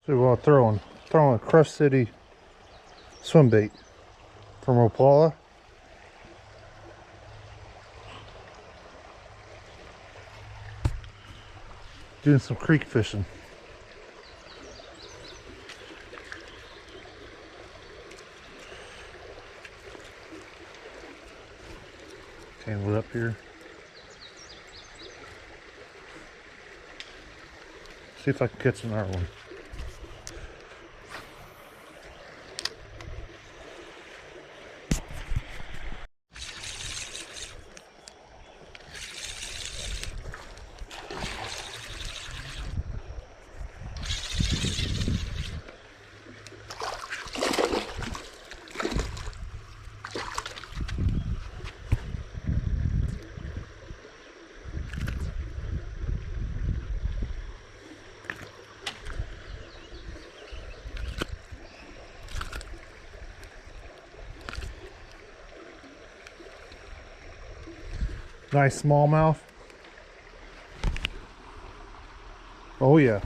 So we're throwing a Crush City swim bait from Opala. Doing some creek fishing. Tangle it up here. See if I can catch another one. Nice smallmouth. Oh yeah.